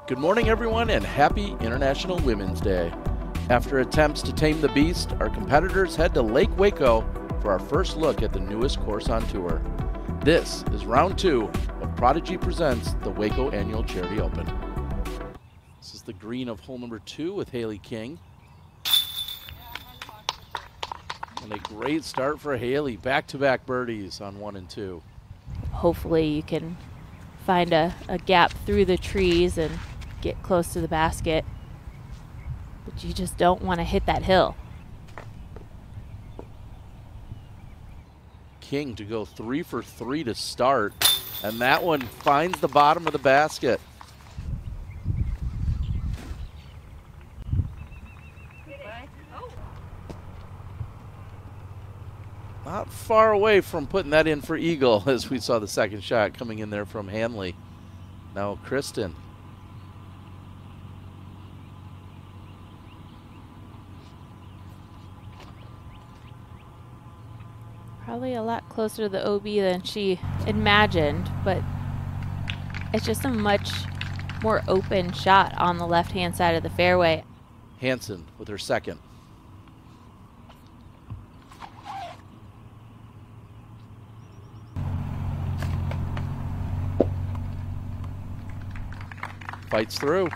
Good morning, everyone, and happy International Women's Day. After attempts to tame the beast, our competitors head to Lake Waco for our first look at the newest course on tour. This is round 2 of Prodigy Presents the Waco Annual Charity Open. This is the green of hole number 2 with Haley King. And a great start for Haley. Back-to-back birdies on 1 and 2. Hopefully you can find a gap through the trees and get close to the basket. But you just don't want to hit that hill. King to go 3 for 3 to start. And that one finds the bottom of the basket. Not far away from putting that in for eagle as we saw the second shot coming in there from Hanley. Now Kristen. Probably a lot closer to the OB than she imagined, but it's just a much more open shot on the left-hand side of the fairway. Hansen with her second. Fights through.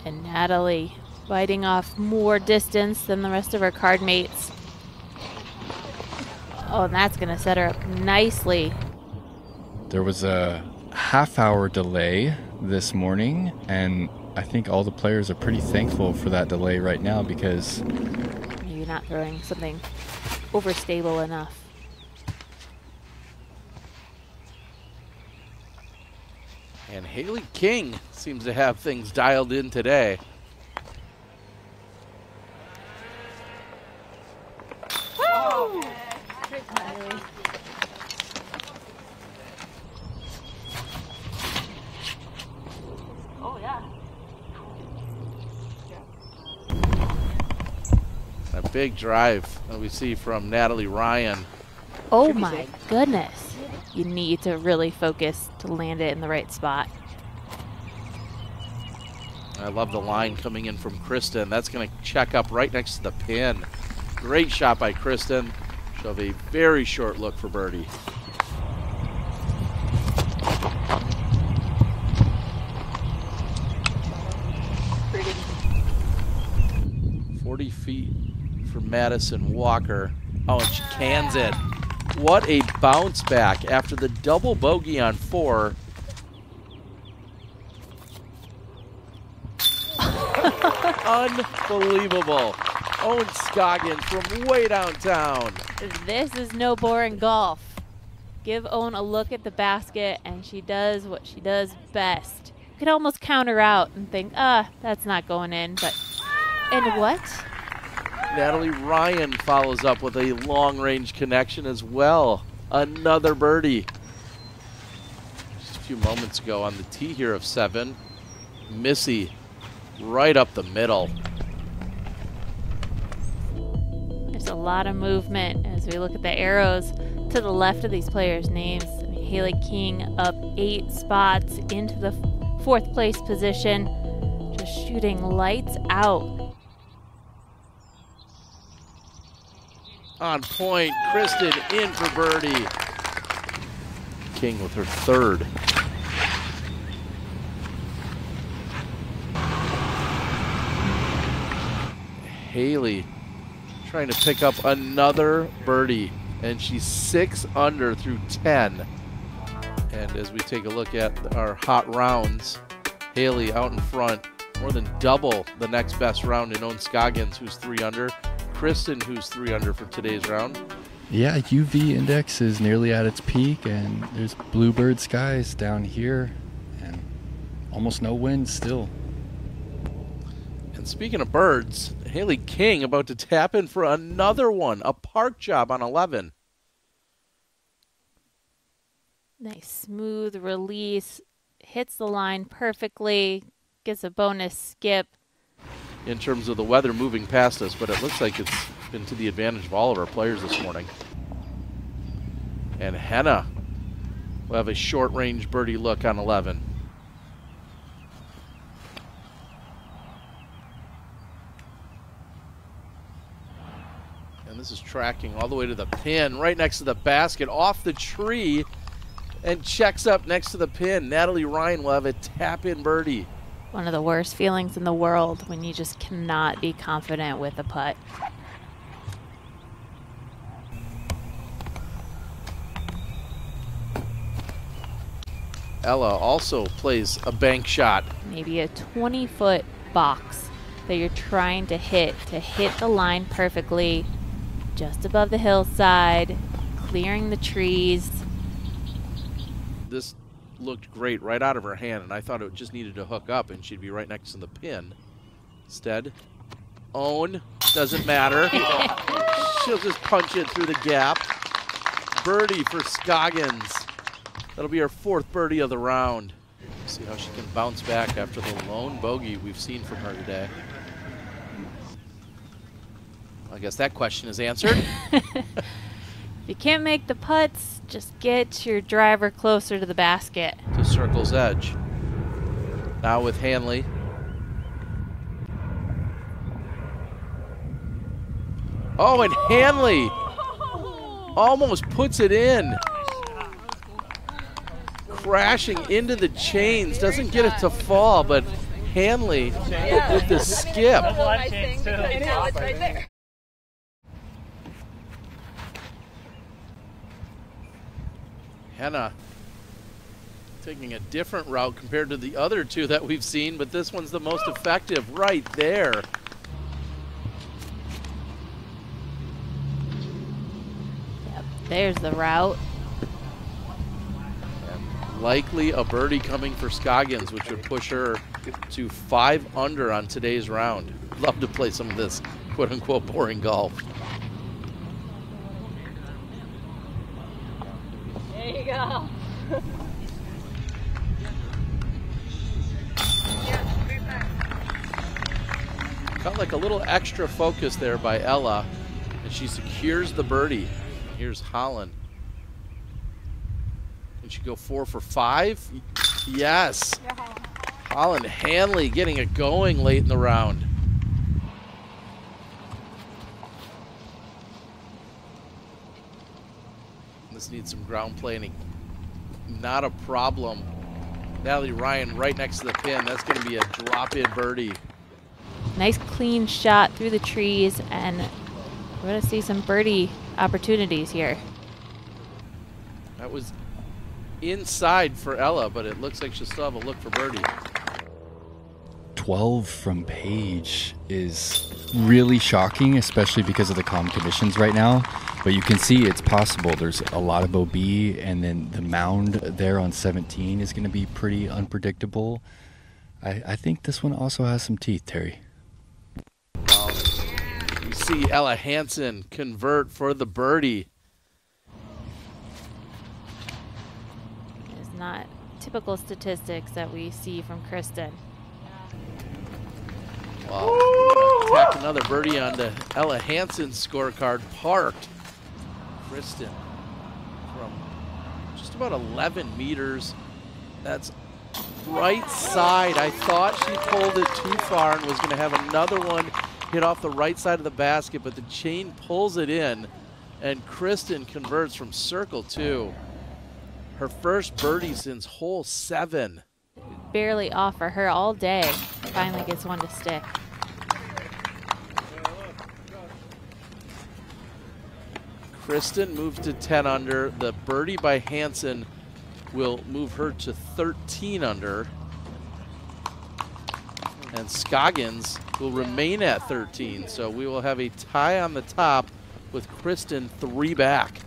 And Natalie biting off more distance than the rest of her card mates. Oh, and that's going to set her up nicely. There was a half-hour delay this morning, and I think all the players are pretty thankful for that delay right now because maybe not throwing something overstable enough. And Haley King seems to have things dialed in today. Woo! Oh, yeah. A big drive that we see from Natalie Ryan. Oh my goodness. You need to really focus to land it in the right spot. I love the line coming in from Kristen. That's going to check up right next to the pin. Great shot by Kristen. She'll have a very short look for birdie. Pretty. 40 feet for Madison Walker. Oh, and she cans it. What a bounce back after the double bogey on 4. Unbelievable. Owen Scoggins from way downtown. This is no boring golf. Give Owen a look at the basket, and she does what she does best. You could almost counter out and think, that's not going in, but and what? Natalie Ryan follows up with a long-range connection as well. Another birdie. Just a few moments ago on the tee here of 7. Missy right up the middle. There's a lot of movement as we look at the arrows to the left of these players' names. I mean, Haley King up 8 spots into the 4th place position, just shooting lights out. On point, Kristen in for birdie. King with her 3rd. Haley trying to pick up another birdie, and she's 6 under through 10. And as we take a look at our hot rounds, Haley out in front, more than double the next best round in Owen Scoggins, who's 3 under. Kristen, who's 3 under for today's round. yeah, UV index is nearly at its peak, and there's bluebird skies down here, and almost no wind still. And speaking of birds, Haley King about to tap in for another one, a park job on 11. Nice smooth release, hits the line perfectly, gets a bonus skip. In terms of the weather moving past us, but it looks like it's been to the advantage of all of our players this morning. And Henna We'll have a short range birdie look on 11. And this is tracking all the way to the pin, right next to the basket, off the tree, and checks up next to the pin. Natalie Ryan will have a tap-in birdie. One of the worst feelings in the world when you just cannot be confident with a putt. Ella also plays a bank shot. Maybe a 20-foot box that you're trying to hit the line perfectly, just above the hillside, clearing the trees. This looked great right out of her hand, and I thought it just needed to hook up and she'd be right next to the pin. Instead, own, doesn't matter. She'll just punch it through the gap. Birdie for Scoggins. That'll be her 4th birdie of the round. See how she can bounce back after the lone bogey we've seen from her today. I guess that question is answered. If you can't make the putts, just get your driver closer to the basket. To circle's edge. Now with Hanley. Oh, and Hanley almost puts it in. Crashing into the chains, doesn't get it to fall, but Hanley with the skip. Henna taking a different route compared to the other two that we've seen, but this one's the most effective right there. Yep, there's the route. And likely a birdie coming for Scoggins, which would push her to 5 under on today's round. Love to play some of this quote-unquote boring golf. There you go. Felt like a little extra focus there by Ella, and she secures the birdie. Here's Holland. Can she go 4 for 5? Yes. Holland Hanley getting it going late in the round. This needs some ground planning. Not a problem. Natalie Ryan right next to the pin. That's going to be a drop-in birdie. Nice clean shot through the trees, and we're going to see some birdie opportunities here. That was inside for Ella, but it looks like she'll still have a look for birdie. 12 from Paige is really shocking, especially because of the calm conditions right now. But you can see it's possible. There's a lot of OB, and then the mound there on 17 is going to be pretty unpredictable. I think this one also has some teeth, Terry. Well, you see Ella Hansen convert for the birdie. It's not typical statistics that we see from Kristen. Well, tack another birdie on the Ella Hansen's scorecard, parked. Kristen from just about 11 meters. That's right side. I thought she pulled it too far and was going to have another one hit off the right side of the basket, but the chain pulls it in, and Kristen converts from circle 2. Her first birdie since hole 7. Barely off for her all day. Finally gets one to stick. Kristen moves to 10 under. The birdie by Hansen will move her to 13 under. And Scoggins will remain at 13. So we will have a tie on the top with Kristen 3 back.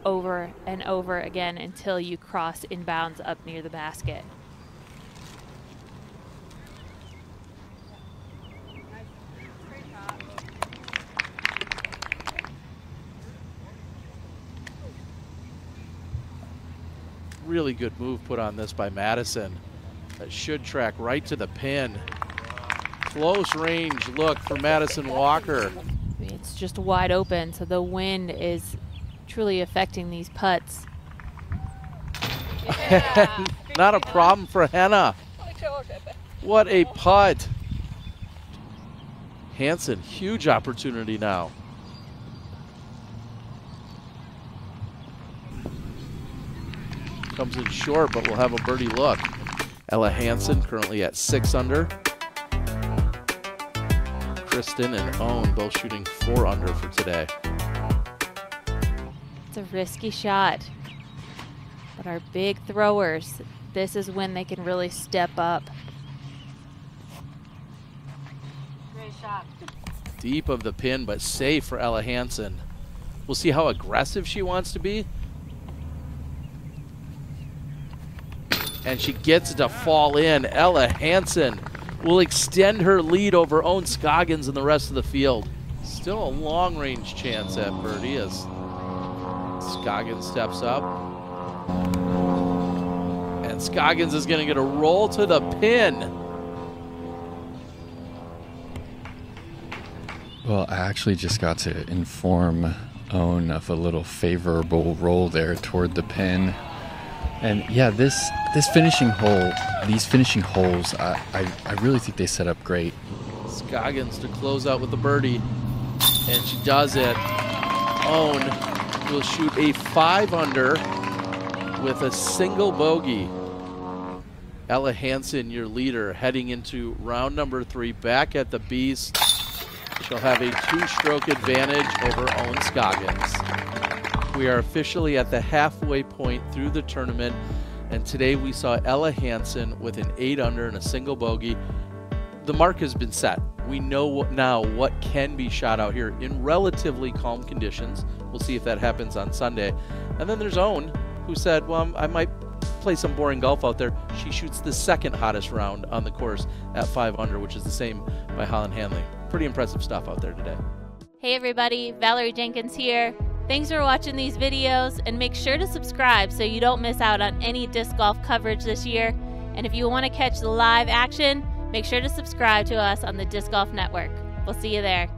Over and over again until you cross inbounds up near the basket. Really good move put on this by Madison. That should track right to the pin. Close range look for Madison Walker. It's just wide open, so the wind is truly affecting these putts. Not a problem for Henna. What a putt. Hansen, huge opportunity now. Comes in short, but we'll have a birdie look. Ella Hansen currently at 6 under. Kristen and Owen both shooting 4 under for today. It's a risky shot, but our big throwers, this is when they can really step up. Great shot. Deep of the pin, but safe for Ella Hansen. We'll see how aggressive she wants to be. And she gets it to fall in. Ella Hansen will extend her lead over Owen Scoggins and the rest of the field. Still a long-range chance at birdie as Scoggins steps up. And Scoggins is going to get a roll to the pin. Well, I actually just got to inform Owen of a little favorable roll there toward the pin. And yeah, this finishing hole, these finishing holes, I really think they set up great. Scoggins to close out with the birdie, and she does it. Owen will shoot a 5 under with a single bogey. Ella Hansen, your leader, heading into round number 3, back at the Beast. She'll have a 2-stroke advantage over Owen Scoggins. We are officially at the halfway point through the tournament, and today we saw Ella Hansen with an 8 under and a single bogey. The mark has been set. We know now what can be shot out here in relatively calm conditions. We'll see if that happens on Sunday. And then there's Owen, who said, well, I might play some boring golf out there. She shoots the 2nd hottest round on the course at 5 under, which is the same by Holland Hanley. Pretty impressive stuff out there today. Hey everybody, Valerie Jenkins here. Thanks for watching these videos, and make sure to subscribe so you don't miss out on any disc golf coverage this year. And if you want to catch the live action, make sure to subscribe to us on the Disc Golf Network. We'll see you there.